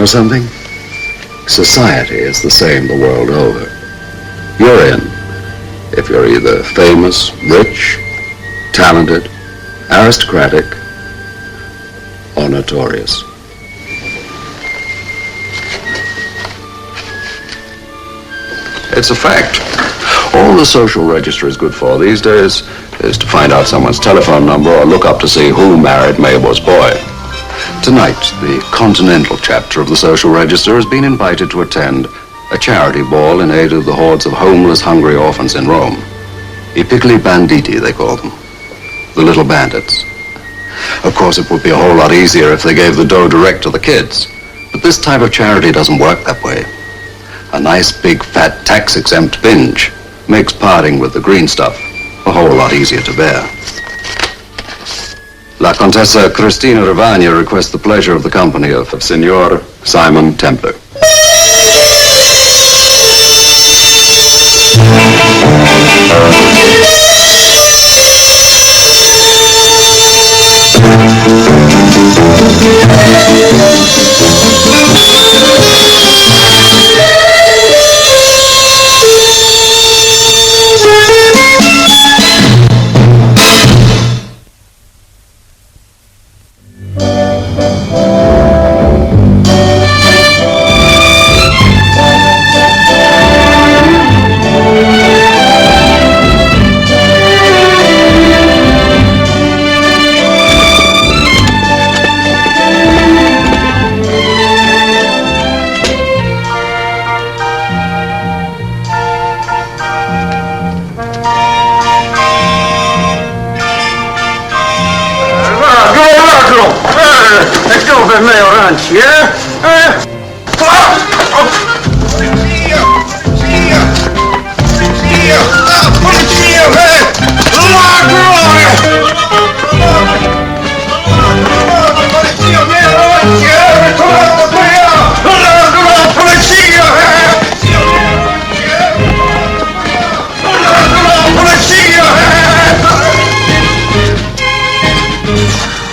know something? Society is the same the world over. You're in if you're either famous, rich, talented, aristocratic, or notorious. It's a fact. All the social register is good for these days is to find out someone's telephone number or look up to see who married Mabel's boy. Tonight, the continental chapter of the social register has been invited to attend a charity ball in aid of the hordes of homeless, hungry orphans in Rome. I piccoli banditi, they call them. The little bandits. Of course, it would be a whole lot easier if they gave the dough direct to the kids. But this type of charity doesn't work that way. A nice, big, fat, tax-exempt binge makes parting with the green stuff a whole lot easier to bear. La Contessa Cristina Ravagna requests the pleasure of the company of Signor Simon Templar. Per me aranci, Polizia! Polizia! Polizia! Polizia, vieni avanti! Ritornate qui! Polizia! Polizia!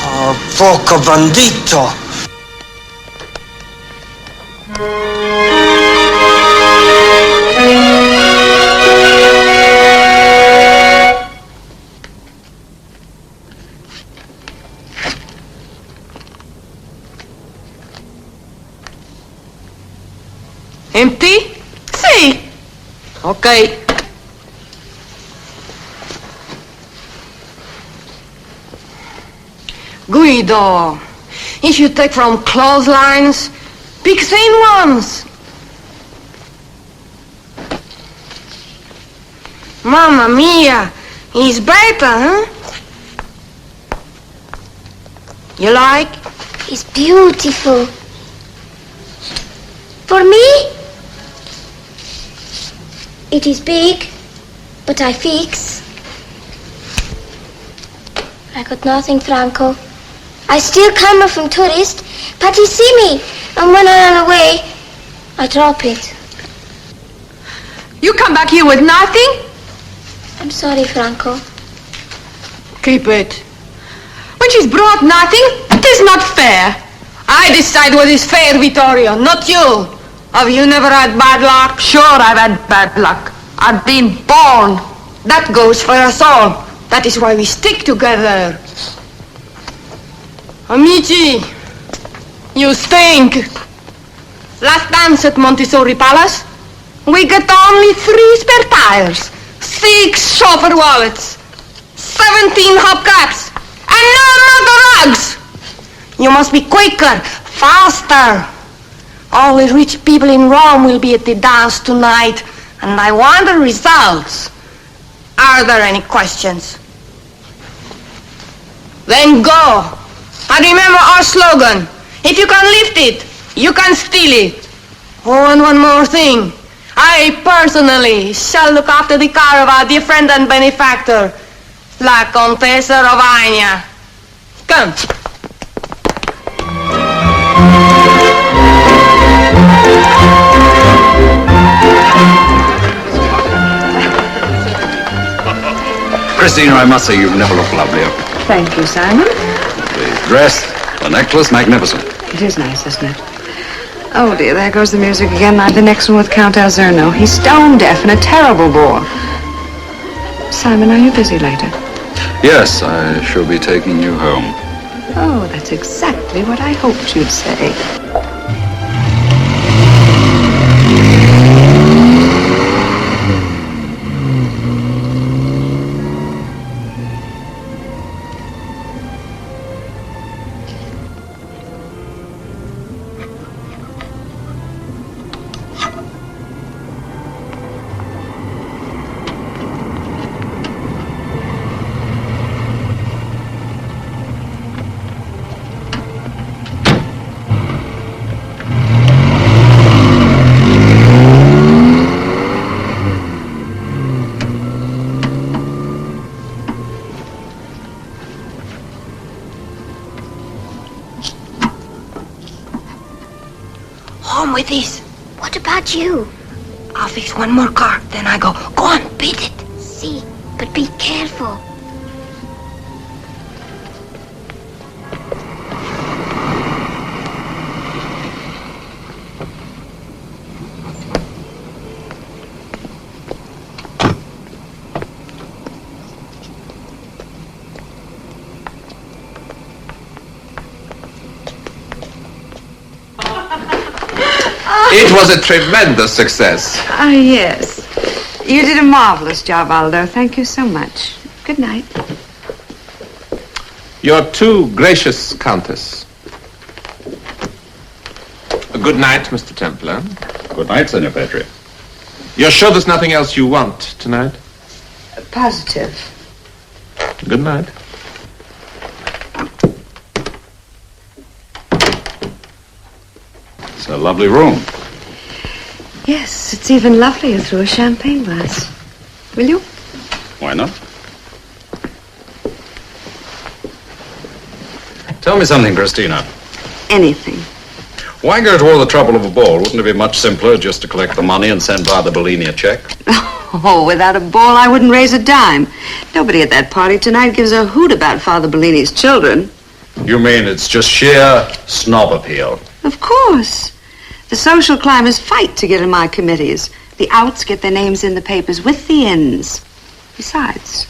Oh, poco bandito! Empty? Sì. Ok. Guido, if you take from clotheslines, pick thin ones. Mamma mia, he's better, huh? You like? It's beautiful. For me? It is big, but I fix. I got nothing, Franco. I still come from tourist, but he see me, and when I run away, I drop it. You come back here with nothing? I'm sorry, Franco. Keep it. When she's brought nothing, it is not fair. I decide what is fair, Vittorio, not you. Have you never had bad luck? Sure, I've had bad luck. I've been born. That goes for us all. That is why we stick together. Amici, you stink. Last dance at Montessori Palace, we get only 3 spare tires, 6 chauffeur wallets, 17 hubcaps, and no motor rugs. You must be quicker, faster. All the rich people in Rome will be at the dance tonight, and I want the results. Are there any questions? Then go. And remember our slogan. If you can lift it, you can steal it. Oh, and one more thing. I personally shall look after the car of our dear friend and benefactor, La Contessa Ravagna. Come. Christina, I must say you've never looked lovelier. Thank you, Simon. The dress, the necklace, magnificent. It is nice, isn't it? Oh, dear, there goes the music again. I have the next one with Count Alzerno. He's stone deaf and a terrible bore. Simon, are you busy later? Yes, I shall be taking you home. Oh, that's exactly what I hoped you'd say. Home with this. What about you? I'll fix one more car, then I go. Go on, beat it. See, but be careful. It was a tremendous success. Ah, yes. You did a marvelous job, Aldo. Thank you so much. Good night. You're too gracious, Countess. Good night, Mr. Templar. Good night, Senor Petri. You're sure there's nothing else you want tonight? Positive. Good night. It's a lovely room. Yes, it's even lovelier through a champagne glass. Will you? Why not? Tell me something, Christina. Anything. Why go to all the trouble of a ball? Wouldn't it be much simpler just to collect the money and send Father Bellini a check? Oh, without a ball, I wouldn't raise a dime. Nobody at that party tonight gives a hoot about Father Bellini's children. You mean it's just sheer snob appeal? Of course. The social climbers fight to get in my committees. The outs get their names in the papers with the ins. Besides,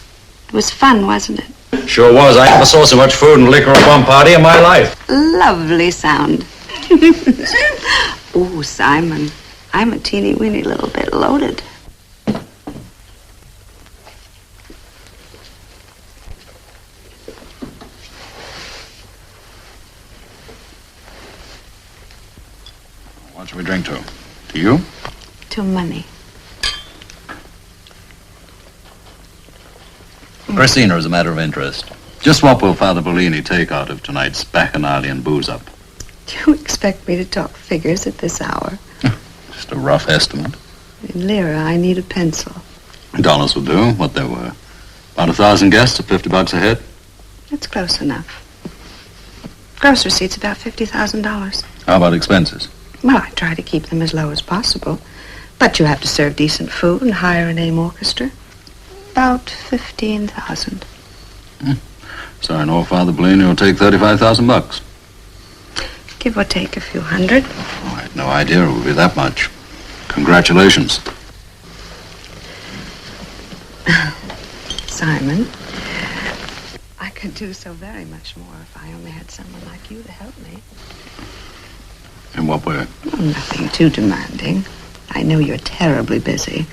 it was fun, wasn't it? Sure was. I never saw so much food and liquor at one party in my life. Lovely sound. Oh, Simon, I'm a teeny-weeny little bit loaded. What should we drink to? To you? To money. Christina, as a matter of interest, just what will Father Bellini take out of tonight's bacchanalian booze-up? Do you expect me to talk figures at this hour? Just a rough estimate. In lira, I need a pencil. Dollars will do. What there were. About 1,000 guests at $50 a head. That's close enough. Gross receipts about $50,000. How about expenses? Well, I try to keep them as low as possible. But you have to serve decent food and hire a name orchestra. About 15,000. So I know Father Bellini will take $35,000. Give or take a few hundred. Oh, I had no idea it would be that much. Congratulations. Simon, I could do so very much more if I only had someone like you to help me. In what way? Oh, nothing too demanding. I know you're terribly busy.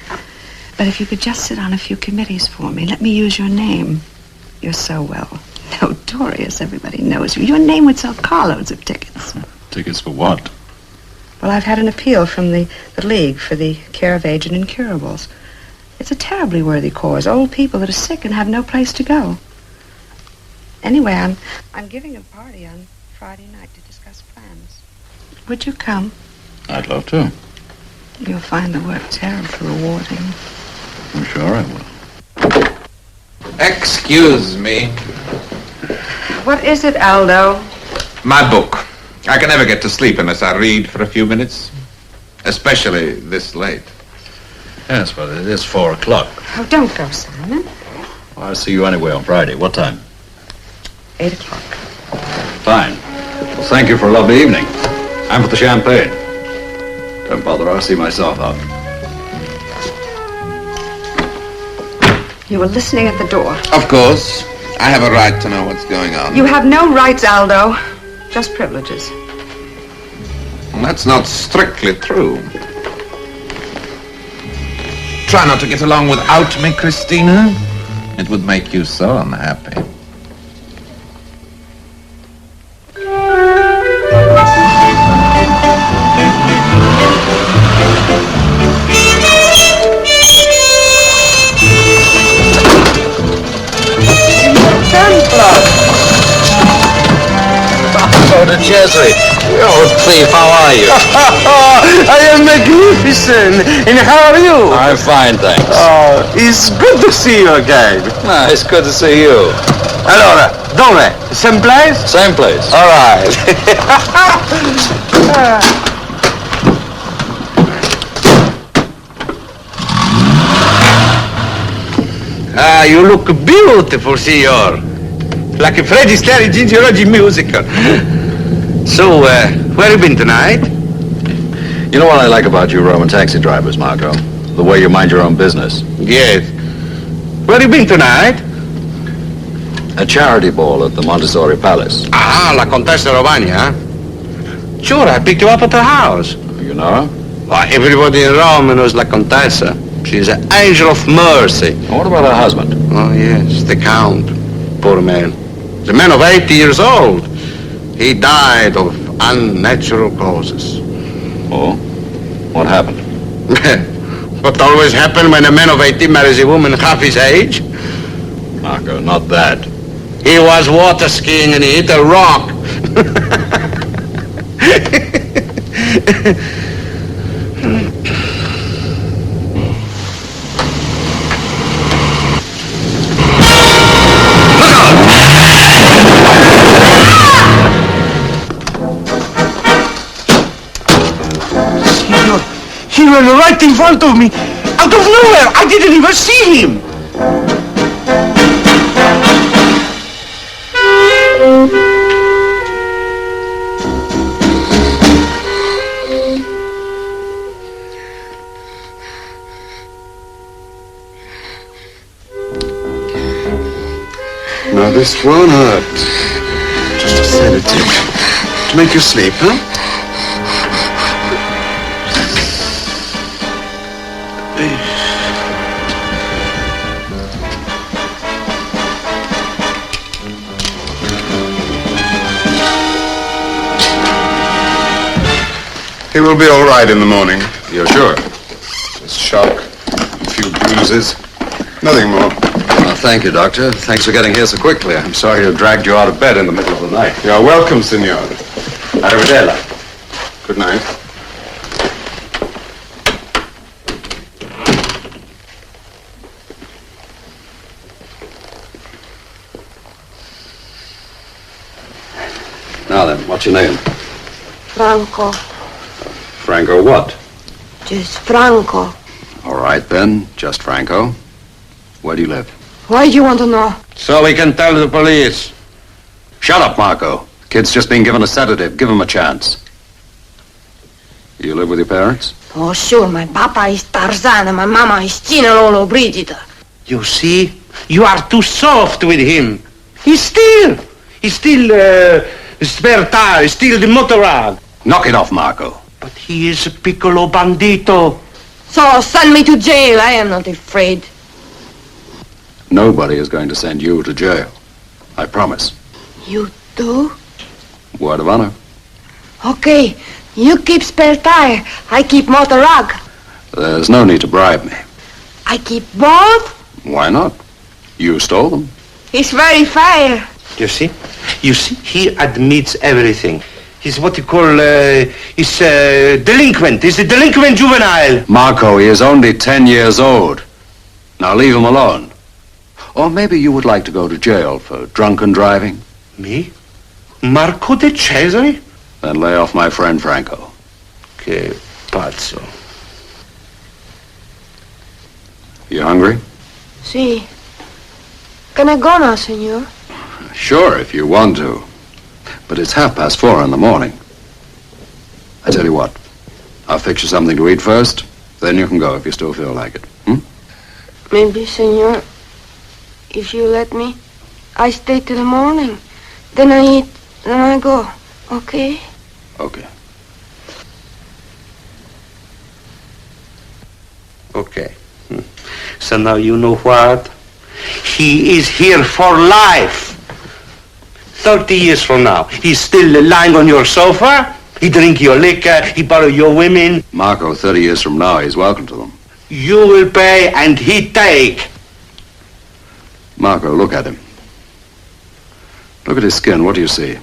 But if you could just sit on a few committees for me, let me use your name. You're so well notorious. Everybody knows you. Your name would sell carloads of tickets. Tickets for what? Well, I've had an appeal from the League for the care of aged and incurables. It's a terribly worthy cause. Old people that are sick and have no place to go. Anyway, I'm giving a party on Friday night to discuss plans. Would you come? I'd love to. You'll find the work terribly rewarding. I'm sure I will. Excuse me. What is it, Aldo? My book. I can never get to sleep unless I read for a few minutes. Especially this late. Yes, but it is 4 o'clock. Oh, don't go, Simon. Well, I'll see you anyway on Friday. What time? 8 o'clock. Fine. Well, thank you for a lovely evening. And for the champagne. Don't bother, I'll see myself out. You were listening at the door. Of course. I have a right to know what's going on. You have no rights, Aldo. Just privileges. That's not strictly true. Try not to get along without me, Christina. It would make you so unhappy. Oh, Thief, how are you? I am magnificent. And how are you? I'm fine, thanks. It's good to see you again. Ah, it's good to see you. Allora, dove? Same place? Same place. All right. You look beautiful, signor. Like a Fred Astaire Ginger Rogers musical. So, where you been tonight? You know what I like about you Roman taxi drivers, Marco? The way you mind your own business. Yes. Where you been tonight? A charity ball at the Montessori Palace. Ah, la Contessa Romagna, huh? Sure, I picked you up at her house. You know her? Why, everybody in Rome knows La Contessa. She's an angel of mercy. What about her husband? Oh, yes, the Count. Poor man. The man of 80 years old. He died of unnatural causes. Oh? What happened? What always happens when a man of 80 marries a woman half his age? Marco, not that. He was water skiing and he hit a rock. He ran right in front of me, out of nowhere. I didn't even see him. Now, this won't hurt. Just a sedative. To make you sleep, huh? He will be all right in the morning. You're sure? Just shock, a few bruises, nothing more. Well, thank you, Doctor. Thanks for getting here so quickly. I'm sorry to have dragged you out of bed in the middle of the night. You're welcome, Signor. Arrivederla. Good night. Now then, what's your name? Franco. Franco what? Just Franco. All right, then. Just Franco. Where do you live? Why do you want to know? So we can tell the police. Shut up, Marco. Kid's just been given a sedative. Give him a chance. You live with your parents? Oh, sure, my papa is Tarzan and my mama is Gina Lolo Brigida. You see, you are too soft with him. He's still spare tire, still the motorrad. Knock it off, Marco. But he is a piccolo bandito. So send me to jail. I am not afraid. Nobody is going to send you to jail. I promise. You do? Word of honor. Okay, you keep spare tire. I keep motor rug. There's no need to bribe me. I keep both. Why not? You stole them. It's very fair. You see, he admits everything. He's what you call, he's delinquent. He's a delinquent juvenile. Marco, he is only 10 years old. Now leave him alone. Or maybe you would like to go to jail for drunken driving? Me? Marco de Cesare? Then lay off my friend Franco. Che pazzo. You hungry? Si. Can I go now, senor? Sure, if you want to. But it's 4:30 in the morning. I tell you what, I'll fix you something to eat first. Then you can go if you still feel like it. Maybe, senor, if you let me, I stay till the morning. Then I eat, then I go. Okay? Okay. Okay. So now you know what? He is here for life. 30 years from now, he's still lying on your sofa. He drink your liquor. He borrow your women. Marco, 30 years from now, he's welcome to them. You will pay and he take. Marco, look at him. Look at his skin. What do you see?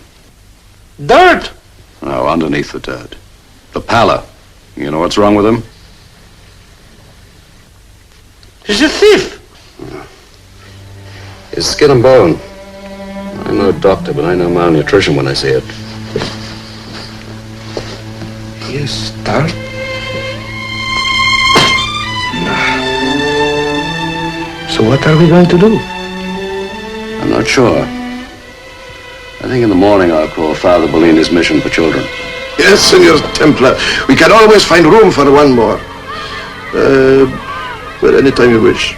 Dirt. No, underneath the dirt. The pallor. You know what's wrong with him? He's a thief. His skin and bone. I'm no doctor, but I know malnutrition when I see it. He is dirt. So what are we going to do? I'm not sure. I think in the morning I'll call Father Bellini's mission for children. Yes, Senor Templar. We can always find room for one more. Well, anytime you wish.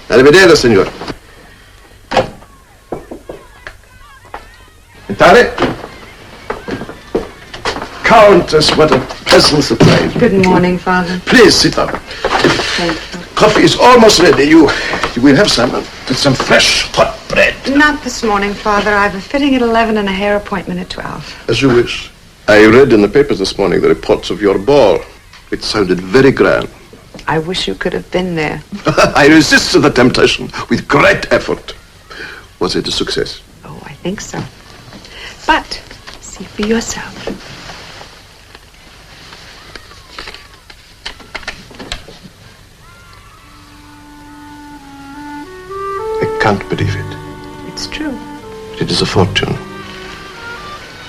Arrivederci, signor. Entrare? Countess, what a pleasant surprise. Good morning, Father. Please sit down. Thank you. Coffee is almost ready. You will have some. With some fresh hot bread. Not this morning, Father. I have a fitting at 11 and a hair appointment at 12. As you wish. I read in the papers this morning the reports of your ball. It sounded very grand. I wish you could have been there. I resisted the temptation with great effort. Was it a success? Oh, I think so. But see for yourself. I can't believe it. It's true. It is a fortune.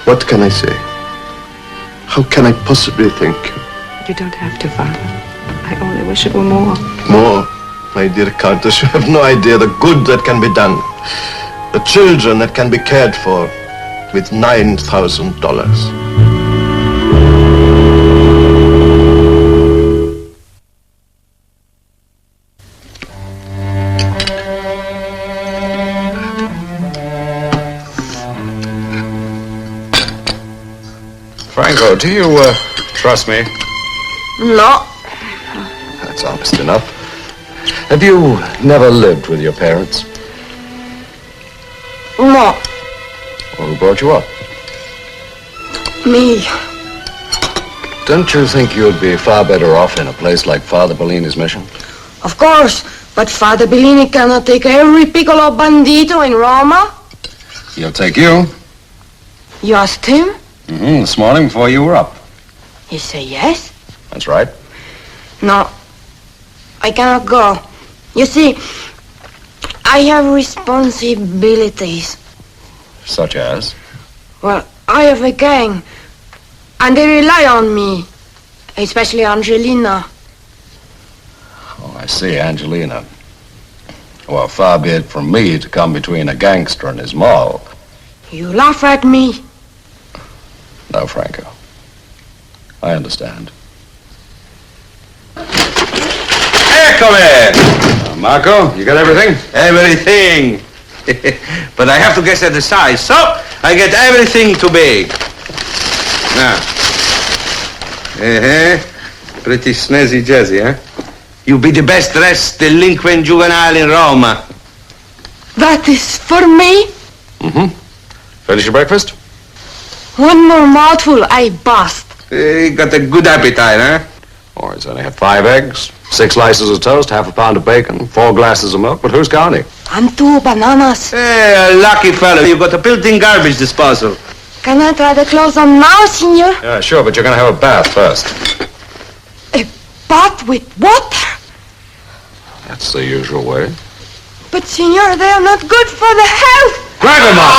What can I say? How can I possibly thank you? You don't have to, Father. I only wish it were more. More? My dear Countess, you have no idea the good that can be done. The children that can be cared for with $9,000. Franco, do you, trust me? No. That's honest enough. Have you never lived with your parents? No. Well, who brought you up? Me. Don't you think you'd be far better off in a place like Father Bellini's mission? Of course. But Father Bellini cannot take every piccolo bandito in Roma. He'll take you. You asked him? This morning before you were up. He say yes. That's right. No. I cannot go. You see, I have responsibilities. Such as? Well, I have a gang, and they rely on me, especially Angelina. Oh, I see, Angelina. Well, far be it from me to come between a gangster and his moll. You laugh at me. No, Franco. I understand. Eccomi! Marco, you got everything? Everything. But I have to guess at the size, so I get everything too big. Now. Pretty snazzy jazzy, eh? You be the best dressed delinquent juvenile in Roma. That is for me? Finish your breakfast? One more mouthful, I bust. You got a good appetite, eh? Or it's only had 5 eggs, 6 slices of toast, half a pound of bacon, 4 glasses of milk, but who's counting? And 2 bananas. Hey, a lucky fellow. You got a built-in garbage disposal. Can I try the clothes on now, senor? Yeah, sure, but you're gonna have a bath first. A bath with water? That's the usual way. But, senor, they are not good for the health. Grab him up!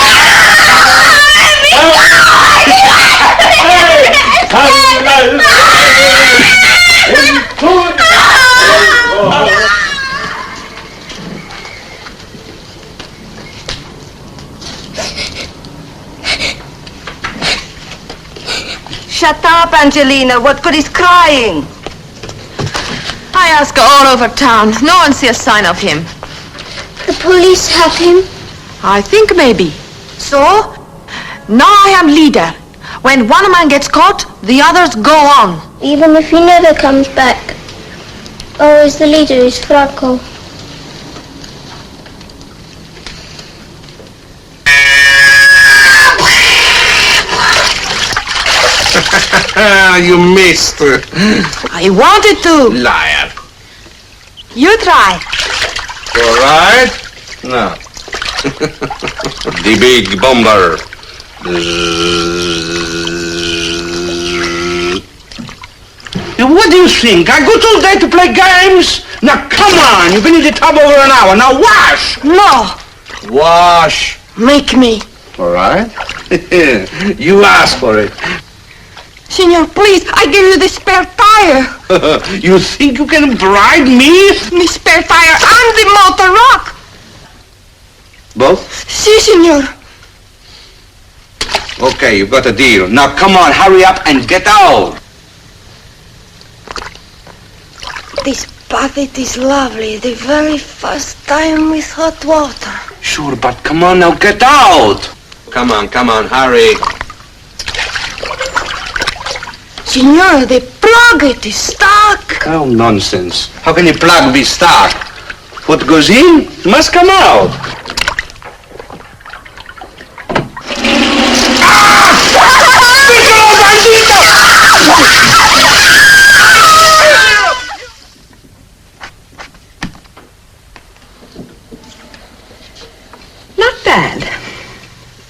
shut up, Angelina. What good is crying? I ask all over town. No one see a sign of him. The police have him. I think maybe. So, now I am leader. When one man gets caught, the others go on. Even if he never comes back. Always the leader is Franco. You missed. I wanted to. Liar. You try. All right? No. The big bomber. What do you think? I go all day to play games? Now come on, you've been in the tub over an hour. Now wash! No. Wash! Make me. All right? You asked for it. Senor, please, I give you the spare tire. You think you can bribe me? The spare tire and the motor rock. Both? Si, senor. Okay, you've got a deal. Now come on, hurry up and get out. This bath, it is lovely. The very first time with hot water. Sure, but come on now, get out. Come on, hurry. Senor, the plug, it is stuck. Oh, nonsense. How can a plug be stuck? What goes in must come out. Not bad.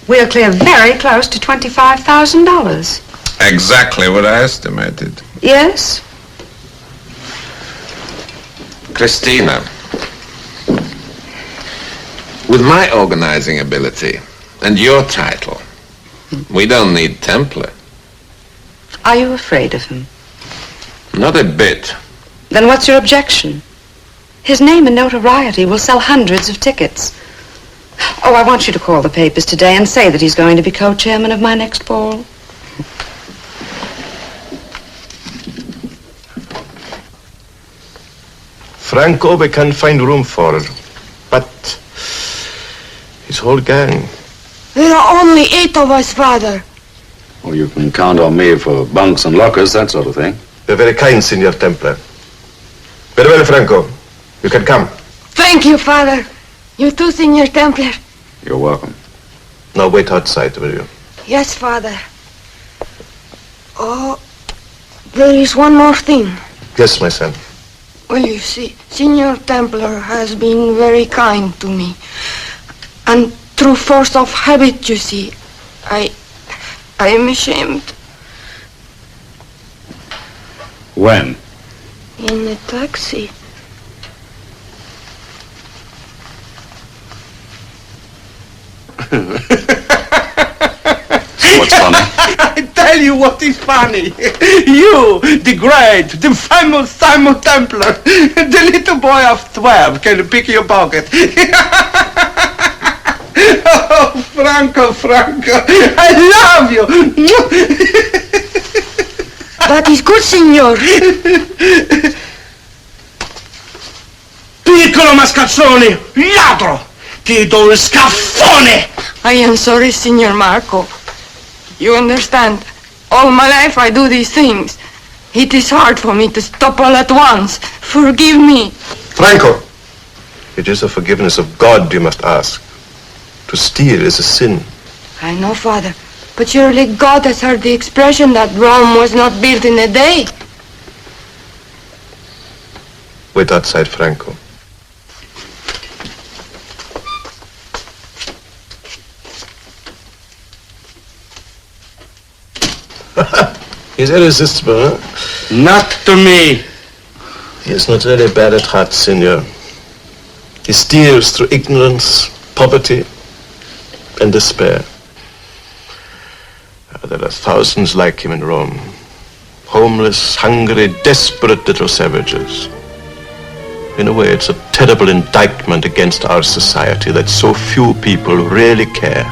We'll clear very close to $25,000. Exactly what I estimated. Yes? Christina, with my organizing ability and your title, we don't need Templar. Are you afraid of him? Not a bit. Then what's your objection? His name and notoriety will sell hundreds of tickets. Oh, I want you to call the papers today and say that he's going to be co-chairman of my next ball. Franco, we can find room for, but his whole gang. There are only 8 of us, Father. Well, you can count on me for bunks and lockers, that sort of thing. You're very kind, Senor Templar. Very well, Franco. You can come. Thank you, Father. You too, Senor Templar. You're welcome. Now wait outside, will you? Yes, Father. Oh, there is one more thing. Yes, my son. Well, you see, Senor Templar has been very kind to me. And through force of habit, you see, I am ashamed. When? In a taxi. What's funny? I tell you what is funny. You, the great, the famous Simon Templar, the little boy of 12 can pick your pocket. Oh, Franco, I love you. That is good, Senor. Piccolo mascalzone, ladro, ti do il scaffone. I am sorry, Senor Marco. You understand? All my life I do these things. It is hard for me to stop all at once. Forgive me. Franco, it is the forgiveness of God you must ask. To steal is a sin. I know, Father. But surely God has heard the expression that Rome was not built in a day. Wait outside, Franco. He's irresistible, huh? Not to me. He's not really bad at heart, Senor. He steals through ignorance, poverty, and despair. There are thousands like him in Rome. Homeless, hungry, desperate little savages. In a way, it's a terrible indictment against our society that so few people really care.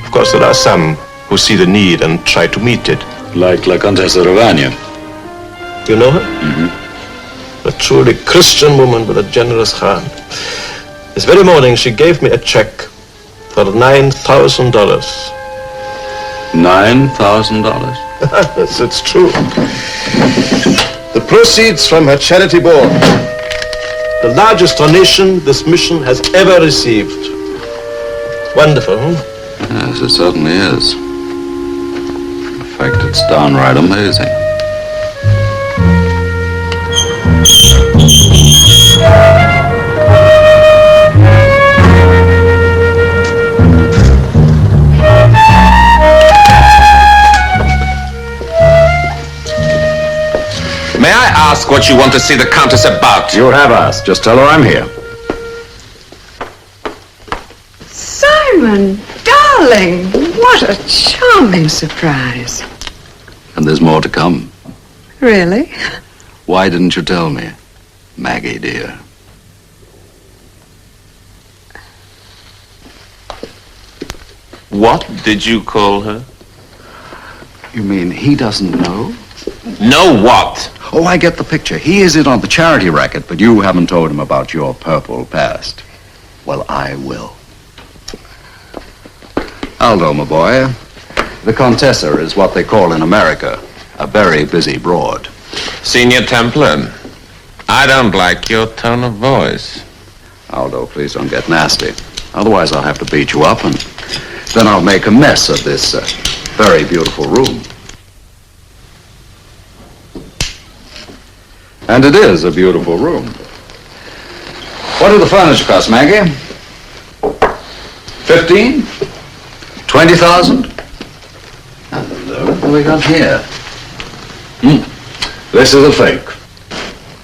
Of course, there are some who see the need and try to meet it. Like La Contessa Ravagna. You know her? Mm-hmm. A truly Christian woman with a generous heart. This very morning she gave me a check for $9,000. $9,000? Yes, it's true. The proceeds from her charity board. The largest donation this mission has ever received. Wonderful, huh? Yes, it certainly is. In fact, it's downright amazing. May I ask what you want to see the Countess about? You have asked. Just tell her I'm here. Simon, darling, what a charming surprise. And there's more to come. Really? Why didn't you tell me, Maggie, dear? What did you call her? You mean he doesn't know? Know what? Oh, I get the picture. He is in on the charity racket, but you haven't told him about your purple past. Well, I will. Aldo, my boy, the Contessa is what they call in America a very busy broad. Senior Templar, I don't like your tone of voice. Aldo, please don't get nasty. Otherwise, I'll have to beat you up, and then I'll make a mess of this very beautiful room. And it is a beautiful room. What did the furniture cost, Maggie? 15? 20,000? Hello, what do we got here? This is a fake.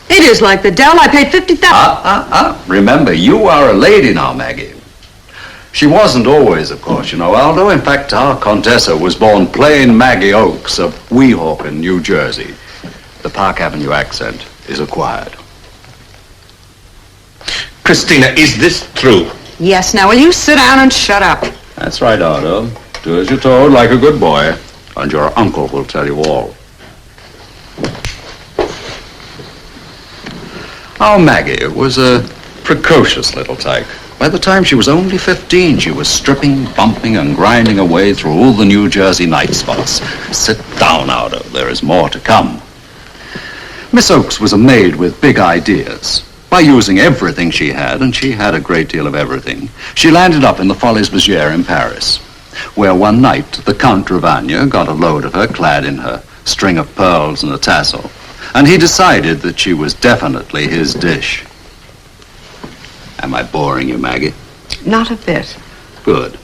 It is like the Dell. I paid $50,000. Remember, you are a lady now, Maggie. She wasn't always, of course, you know, Aldo. In fact, our Contessa was born plain Maggie Oakes of Weehawken, New Jersey. The Park Avenue accent is acquired. Christina, is this true? Yes, now will you sit down and shut up? That's right, Aldo. Do as you're told, like a good boy. And your uncle will tell you all. Our Maggie was a precocious little tyke. By the time she was only 15, she was stripping, bumping, and grinding her way through all the New Jersey night spots. Sit down, Aldo. There is more to come. Miss Oakes was a maid with big ideas. By using everything she had, and she had a great deal of everything, she landed up in the Folies Bergère in Paris, where one night the Count Ravagna got a load of her clad in her string of pearls and a tassel, and he decided that she was definitely his dish. Am I boring you, Maggie? Not a bit. Good.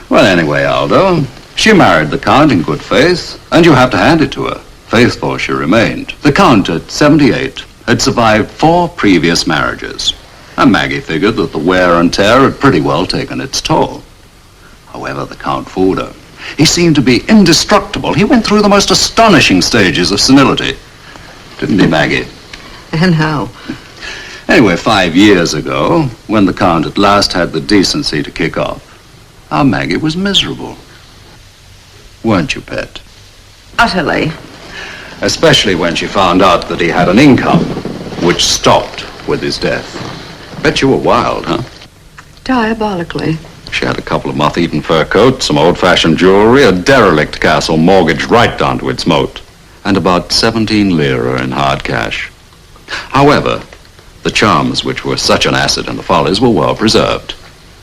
Well, anyway, Aldo, she married the Count in good faith, and you have to hand it to her. Faithful she remained. The Count, at 78, had survived 4 previous marriages, and Maggie figured that the wear and tear had pretty well taken its toll. However, the Count fooled her. He seemed to be indestructible. He went through the most astonishing stages of senility. Didn't he, Maggie? And how? Anyway, 5 years ago, when the Count at last had the decency to kick off, our Maggie was miserable. Weren't you, pet? Utterly. Especially when she found out that he had an income, which stopped with his death. Bet you were wild, huh? Diabolically. She had a couple of moth-eaten fur coats, some old-fashioned jewelry, a derelict castle mortgaged right down to its moat, and about 17 lira in hard cash. However, the charms which were such an asset in the Follies were well preserved,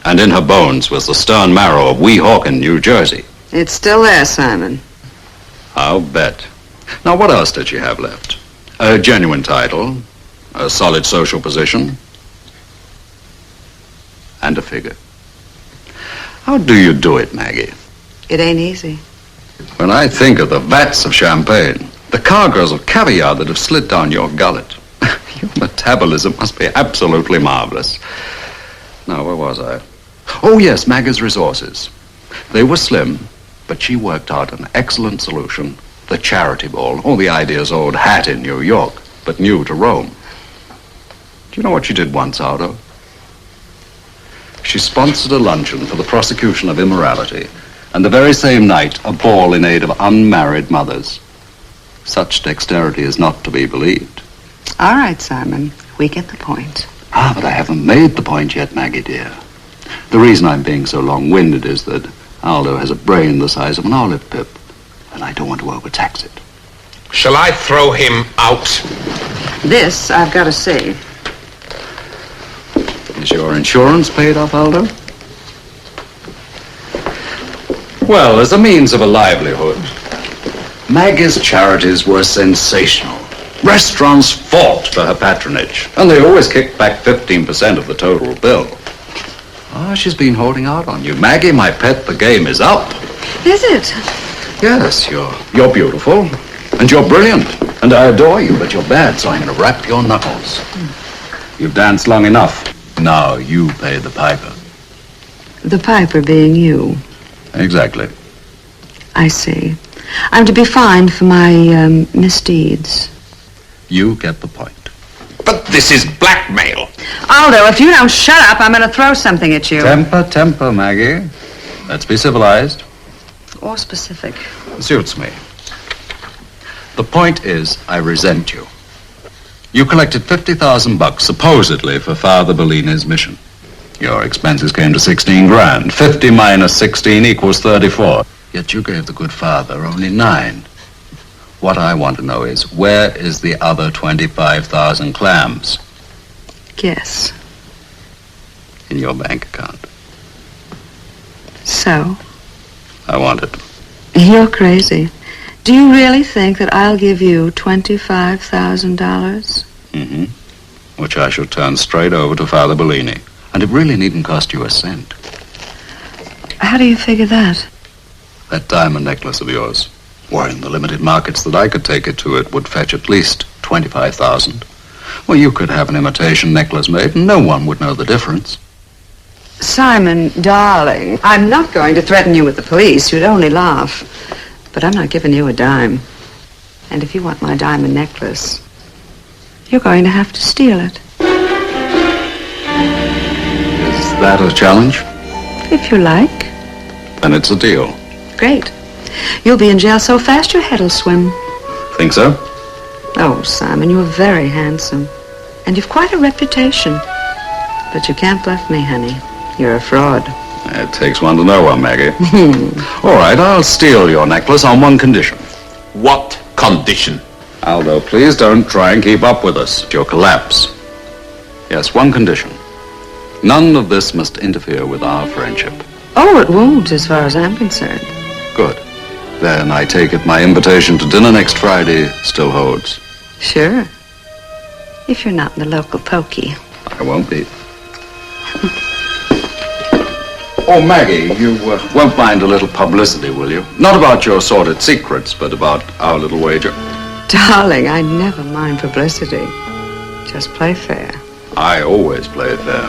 and in her bones was the stern marrow of Weehawken, New Jersey. It's still there, Simon. I'll bet. Now, what else did she have left? A genuine title, a solid social position, and a figure. How do you do it, Maggie? It ain't easy. When I think of the vats of champagne, the cargoes of caviar that have slid down your gullet, your metabolism must be absolutely marvelous. Now, where was I? Oh, yes, Maggie's resources. They were slim, but she worked out an excellent solution. The charity ball, the idea's old hat in New York, but new to Rome. Do you know what she did once, Aldo? She sponsored a luncheon for the prosecution of immorality, And the very same night, a ball in aid of unmarried mothers. Such dexterity is not to be believed. All right, Simon. We get the point. Ah, but I haven't made the point yet, Maggie, dear. The reason I'm being so long-winded is that Aldo has a brain the size of an olive pip, and I don't want to overtax it. Shall I throw him out? This I've got to see. Is your insurance paid off, Aldo? Well, as a means of a livelihood, Maggie's charities were sensational. Restaurants fought for her patronage, and they always kicked back 15% of the total bill. Ah, she's been holding out on you. Maggie, my pet, the game is up. Is it? Yes, you're beautiful, and you're brilliant, and I adore you, but you're bad, so I'm going to wrap your knuckles. You've danced long enough. Now you pay the piper. The piper being you. Exactly. I see. I'm to be fined for my misdeeds. You get the point. But this is blackmail. Aldo, if you don't shut up, I'm going to throw something at you. Temper, Maggie. Let's be civilized. Or specific. Suits me. The point is, I resent you. You collected $50,000 supposedly for Father Bellini's mission. Your expenses came to 16 grand. 50 minus 16 equals 34. Yet you gave the good father only 9. What I want to know is, where is the other 25,000 clams? Guess. In your bank account. So? I want it. You're crazy. Do you really think that I'll give you $25,000? Mm-hmm. Which I shall turn straight over to Father Bellini. And it really needn't cost you a cent. How do you figure that? That diamond necklace of yours. Why, in the limited markets that I could take it to, it would fetch at least $25,000. Well, you could have an imitation necklace made, and no one would know the difference. Simon, darling, I'm not going to threaten you with the police. You'd only laugh. But I'm not giving you a dime. And if you want my diamond necklace, you're going to have to steal it. Is that a challenge? If you like. Then it's a deal. Great. You'll be in jail so fast your head'll swim. Think so? Oh, Simon, you're very handsome. And you've quite a reputation. But you can't bluff me, honey. You're a fraud. It takes one to know one, Maggie. All right, I'll steal your necklace on one condition. What condition? Aldo, please don't try and keep up with us. You'll collapse. Yes, one condition. None of this must interfere with our friendship. Oh, it won't, as far as I'm concerned. Good. Then I take it my invitation to dinner next Friday still holds. Sure. If you're not in the local pokey. I won't be. Oh, Maggie, you won't mind a little publicity, will you? Not about your sordid secrets, but about our little wager. Darling, I never mind publicity. Just play fair. I always play fair.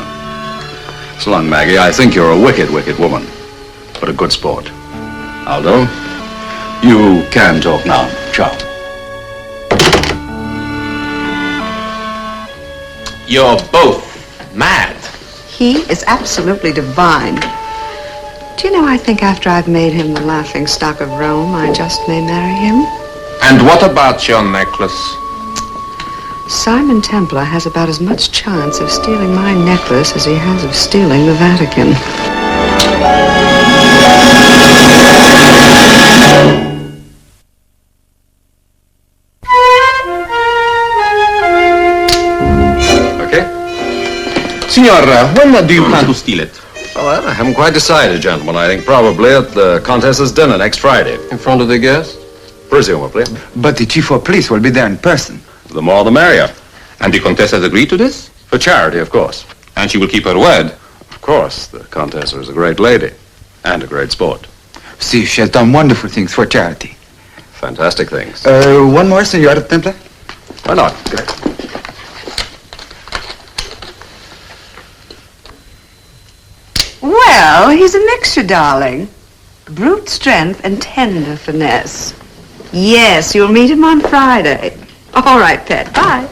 So long, Maggie. I think you're a wicked, wicked woman, but a good sport. Aldo, you can talk now. Ciao. You're both mad. He is absolutely divine. Do you know, I think after I've made him the laughing stock of Rome, I just may marry him. And what about your necklace? Simon Templar has about as much chance of stealing my necklace as he has of stealing the Vatican. Okay? Signor, when do you plan to steal it? Well, I haven't quite decided, gentlemen. I think probably at the Countess's dinner next Friday. In front of the guests? Presumably. But the chief of police will be there in person. The more the merrier. And the Countess has agreed to this? For charity, of course. And she will keep her word? Of course. The Countess is a great lady. And a great sport. See, she has done wonderful things for charity. Fantastic things. One more, Senor Templar? Why not? Well, he's a mixture, darling. Brute strength and tender finesse. Yes, you'll meet him on Friday. All right, pet. Bye.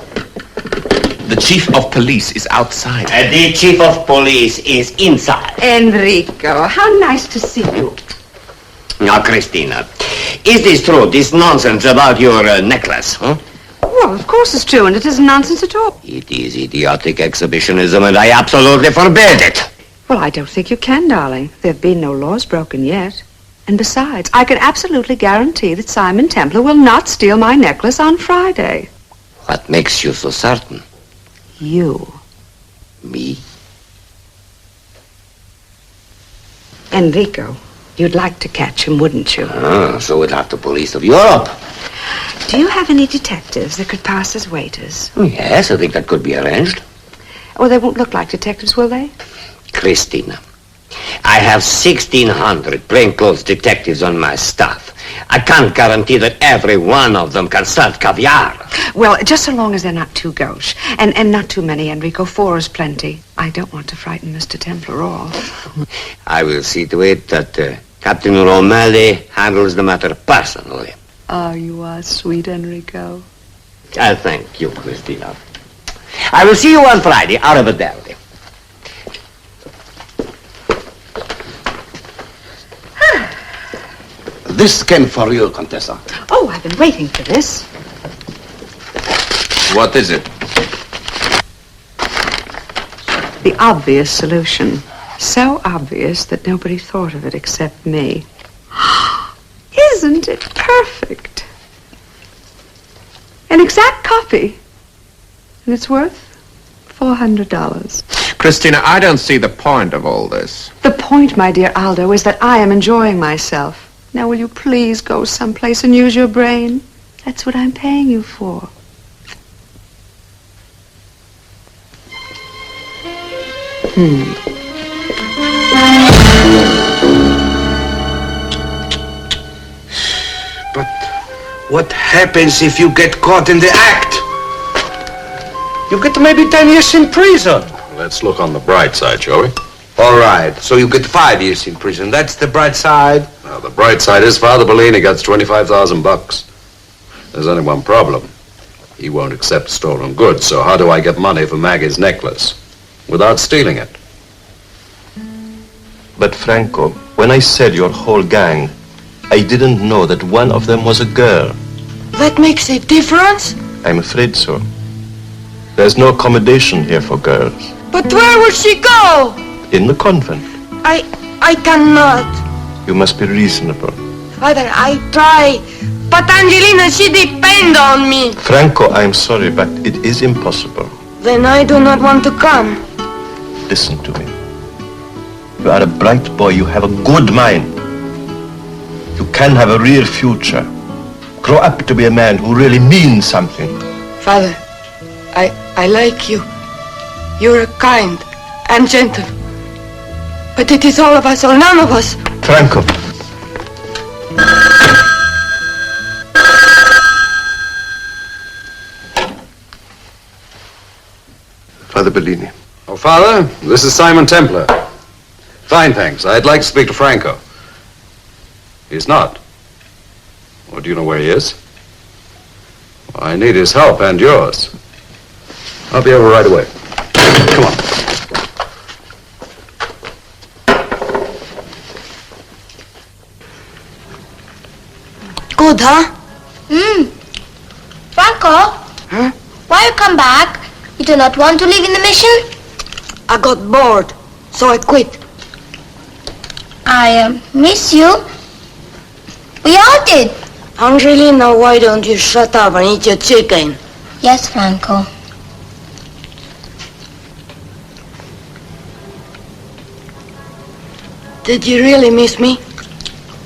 The chief of police is outside. The chief of police is inside. Enrico, how nice to see you. Now, Christina, is this true, this nonsense about your necklace, huh? Well, of course it's true, and it isn't nonsense at all. It is idiotic exhibitionism, and I absolutely forbid it. Well, I don't think you can, darling. There have been no laws broken yet. And besides, I can absolutely guarantee that Simon Templar will not steal my necklace on Friday. What makes you so certain? You. Me? Enrico, you'd like to catch him, wouldn't you? Ah, so we'd have the police of Europe. Do you have any detectives that could pass as waiters? Yes, I think that could be arranged. Oh, they won't look like detectives, will they? Christina, I have 1,600 plainclothes detectives on my staff. I can't guarantee that every one of them can serve caviar. Well, just so long as they're not too gauche. And not too many, Enrico. 4 is plenty. I don't want to frighten Mr. Templar off. I will see to it that Captain Romelli handles the matter personally. Oh, you are sweet, Enrico. I thank you, Christina. I will see you on Friday. Arrivederci. This came for you, Contessa. Oh, I've been waiting for this. What is it? The obvious solution. So obvious that nobody thought of it except me. Isn't it perfect? An exact copy. And it's worth $400. Christina, I don't see the point of all this. The point, my dear Aldo, is that I am enjoying myself. Now, will you please go someplace and use your brain? That's what I'm paying you for. But what happens if you get caught in the act? You get maybe 10 years in prison. Let's look on the bright side, shall we? All right, so you get 5 years in prison. That's the bright side. Now, the bright side is Father Bellini gets $25,000. There's only one problem. He won't accept stolen goods, so how do I get money for Maggie's necklace without stealing it? But Franco, when I said your whole gang, I didn't know that one of them was a girl. That makes a difference? I'm afraid so. There's no accommodation here for girls. But where would she go? In the convent. I cannot. You must be reasonable. Father, I try. But Angelina, she depends on me. Franco, I'm sorry, but it is impossible. Then I do not want to come. Listen to me. You are a bright boy. You have a good mind. You can have a real future. Grow up to be a man who really means something. Father, I like you. You're kind and gentle. But it is all of us or none of us. Franco. Father Bellini. Oh, Father, this is Simon Templar. Fine, thanks. I'd like to speak to Franco. He's not. Well, do you know where he is? Well, I need his help and yours. I'll be over right away. Come on. Good, huh? Franco? Huh? Why you come back? You do not want to live in the mission? I got bored, so I quit. I miss you. We all did. Angelina, why don't you shut up and eat your chicken? Yes, Franco. Did you really miss me?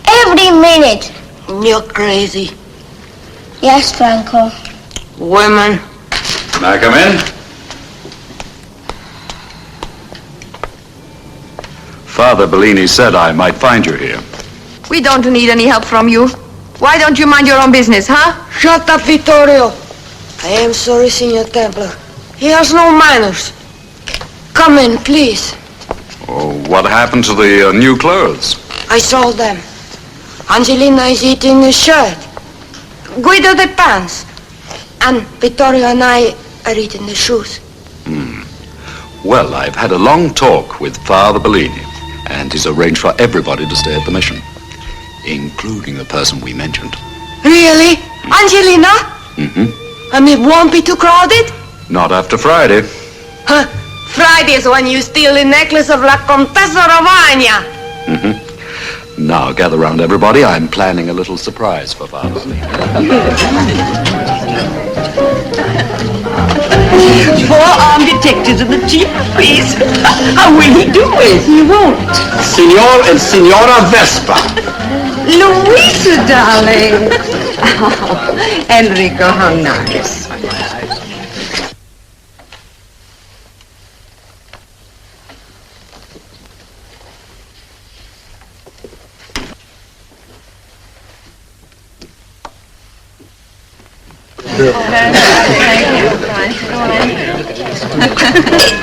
Every minute. You're crazy. Yes, Franco. Women. May I come in? Father Bellini said I might find you here. We don't need any help from you. Why don't you mind your own business, huh? Shut up, Vittorio. I am sorry, Signor Templar. He has no manners. Come in, please. Oh, what happened to the new clothes? I sold them. Angelina is eating the shirt. Guido the pants. And Vittorio and I are eating the shoes. Well, I've had a long talk with Father Bellini, and he's arranged for everybody to stay at the mission. including the person we mentioned. Really? Angelina? Mm-hmm. And it won't be too crowded? Not after Friday. Huh. Friday is when you steal the necklace of La Contessa Rovagna. Mm-hmm. Now, gather round, everybody. I'm planning a little surprise for Father. Four-armed detectives and the chief of police. How will he do it? He won't. Signor and Signora Vespa. Louisa, darling. Oh, Enrico, how nice.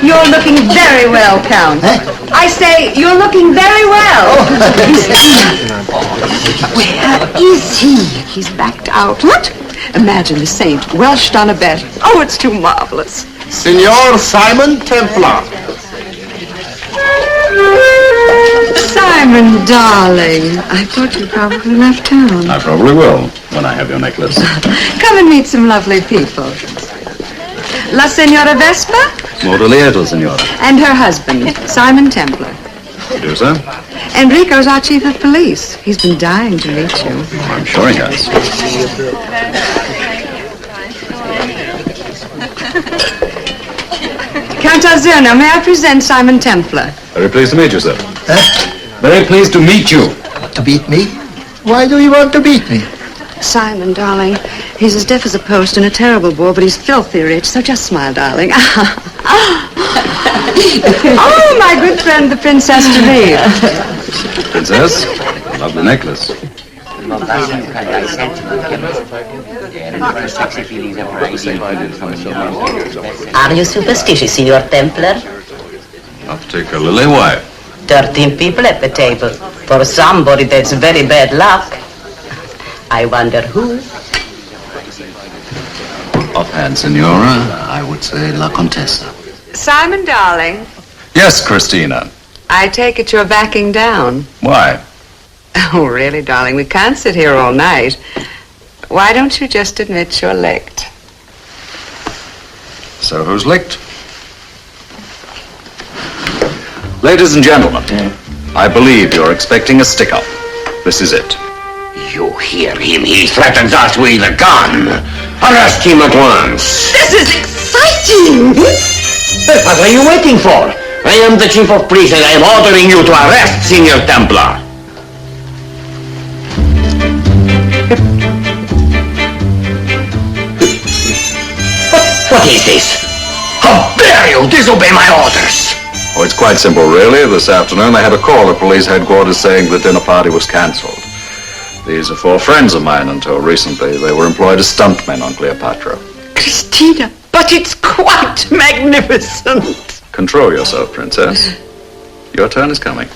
You're looking very well, Count. I say, you're looking very well. Where is he? He's backed out. What? Imagine the saint, Welshed on a bet. Oh, it's too marvelous. Signor Simon Templar. Simon, darling, I thought you probably left town. I probably will, when I have your necklace. Come and meet some lovely people. La Signora Vespa Molto lieto, signora. and her husband, Simon Templar. You do, sir? Enrico's our chief of police. He's been dying to meet you. I'm sure he has. Count Arzerno, may I present Simon Templar? Very pleased to meet you, sir. Very pleased to meet you. To beat me? Why do you want to beat me? Simon, darling, he's as deaf as a post and a terrible bore, but he's filthy rich, so just smile, darling. Oh, my good friend, the Princess de Ville. Princess, lovely necklace. Are you superstitious, Signor Templar? Not particularly. Why? 13 people at the table. For somebody, that's very bad luck. I wonder who? Offhand, signora, I would say La Contessa. Simon, darling, Yes, Christina. I take it you're backing down. Why? Oh, really, darling, we can't sit here all night. Why don't you just admit you're licked? So who's licked? Ladies and gentlemen, I believe you're expecting a stick-up. This is it. You hear him. He threatens us with a gun. Arrest him at once. This is exciting! What are you waiting for? I am the chief of police and I am ordering you to arrest Signor Templar. What is this? How dare you disobey my orders? Oh, it's quite simple, really. This afternoon, I had a call at police headquarters saying the dinner party was cancelled. These are 4 friends of mine until recently. They were employed as stuntmen on Cleopatra. Christina, but it's quite magnificent. Control yourself, Princess. Your turn is coming.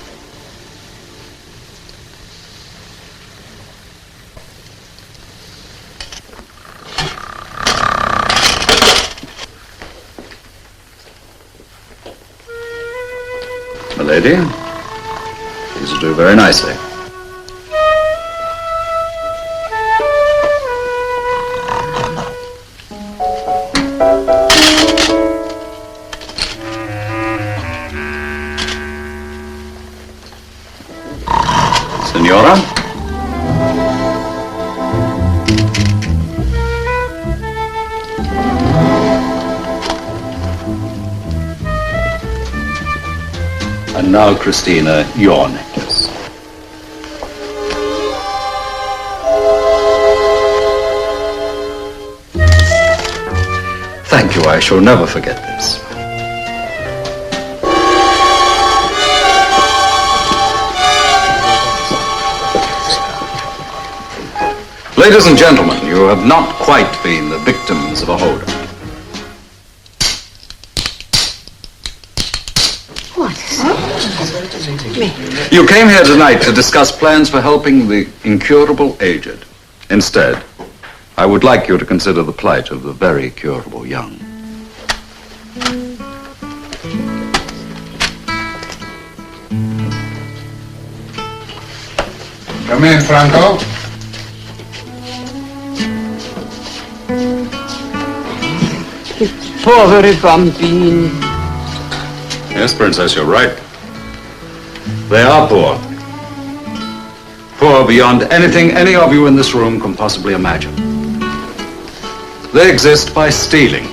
Milady, these will do very nicely. Senora? And now, Christina, your necklace. Thank you. I shall never forget this. Ladies and gentlemen, you have not quite been the victims of a holdup. You came here tonight to discuss plans for helping the incurable aged. Instead, I would like you to consider the plight of the very curable young. Come in, Franco. Poveri bambini. Yes, Princess, you're right. They are poor. Poor beyond anything any of you in this room can possibly imagine. They exist by stealing,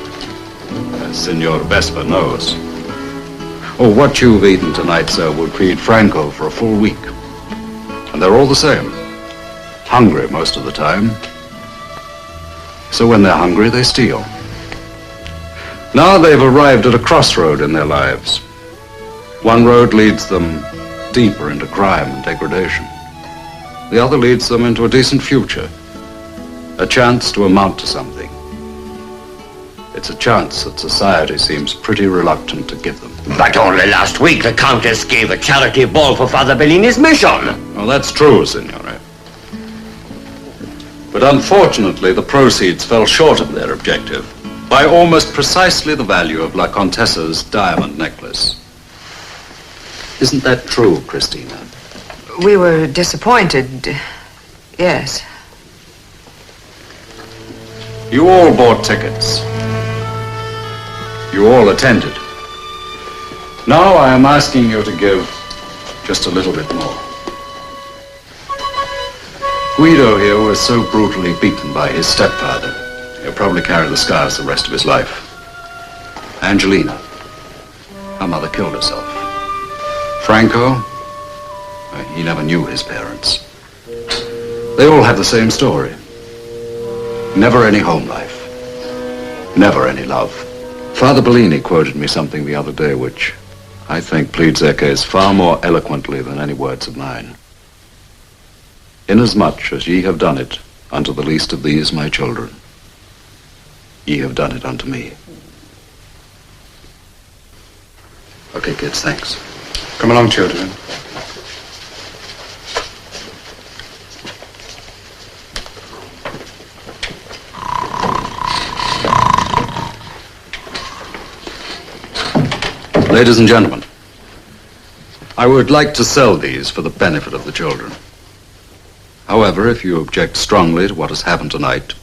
as Signor Vespa knows. Oh, what you've eaten tonight, sir, would feed Franco for a full week. And they're all the same. Hungry most of the time. So when they're hungry, they steal. Now they've arrived at a crossroad in their lives. One road leads them deeper into crime and degradation. The other leads them into a decent future. A chance to amount to something. It's a chance that society seems pretty reluctant to give them. But only last week the Countess gave a charity ball for Father Bellini's mission. Well, that's true, Signore. But unfortunately, the proceeds fell short of their objective by almost precisely the value of La Contessa's diamond necklace. Isn't that true, Christina? We were disappointed. Yes. You all bought tickets. You all attended. Now I am asking you to give just a little bit more. Guido here was so brutally beaten by his stepfather. He'll probably carry the scars the rest of his life. Angelina, her mother killed herself. Franco, he never knew his parents. They all have the same story. Never any home life. Never any love. Father Bellini quoted me something the other day which I think pleads their case far more eloquently than any words of mine. Inasmuch as ye have done it unto the least of these my children, ye have done it unto me. Okay, kids, thanks. Come along, children. Ladies and gentlemen, I would like to sell these for the benefit of the children. However, if you object strongly to what has happened tonight,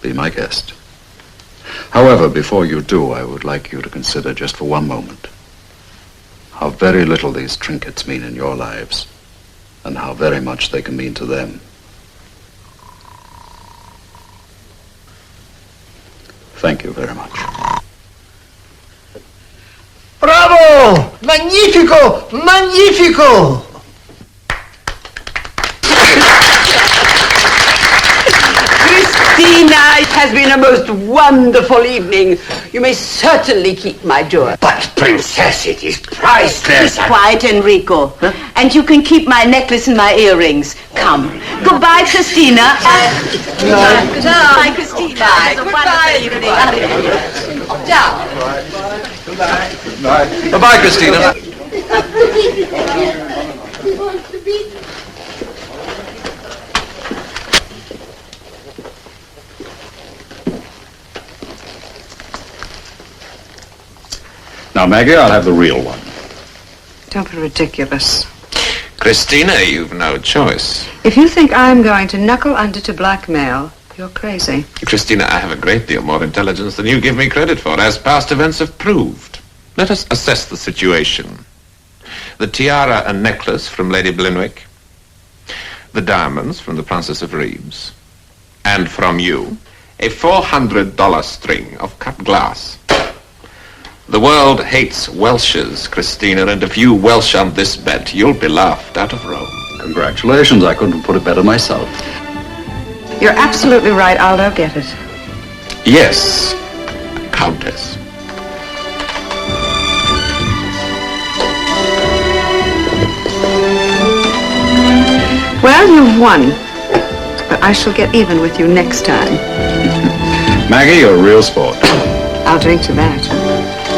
be my guest. However, before you do, I would like you to consider just for one moment how very little these trinkets mean in your lives and how very much they can mean to them. Thank you very much. Bravo! Magnifico! Magnifico! Christina, it has been a most wonderful evening. You may certainly keep my jewel. But, Princess, it is priceless. Keep quiet, Enrico. Huh? And you can keep my necklace and my earrings. Come. Goodbye, Christina. Goodbye, Christina. Bye. Goodbye, evening. Ciao. Bye-bye, Christina. Now, Maggie, I'll have the real one. Don't be ridiculous. Christina, you've no choice. If you think I'm going to knuckle under to blackmail, you're crazy. Christina, I have a great deal more intelligence than you give me credit for, as past events have proved. Let us assess the situation. The tiara and necklace from Lady Blinwick, the diamonds from the Princess of Rheims, and from you, a $400 string of cut glass. The world hates Welshes, Christina, and if you Welsh on this bet, you'll be laughed out of Rome. Congratulations, I couldn't put it better myself. You're absolutely right. I'll get it. Yes, Countess. Well, you've won. But I shall get even with you next time. Maggie, you're a real sport. I'll drink to that.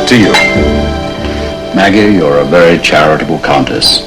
To you. Maggie, you're a very charitable countess.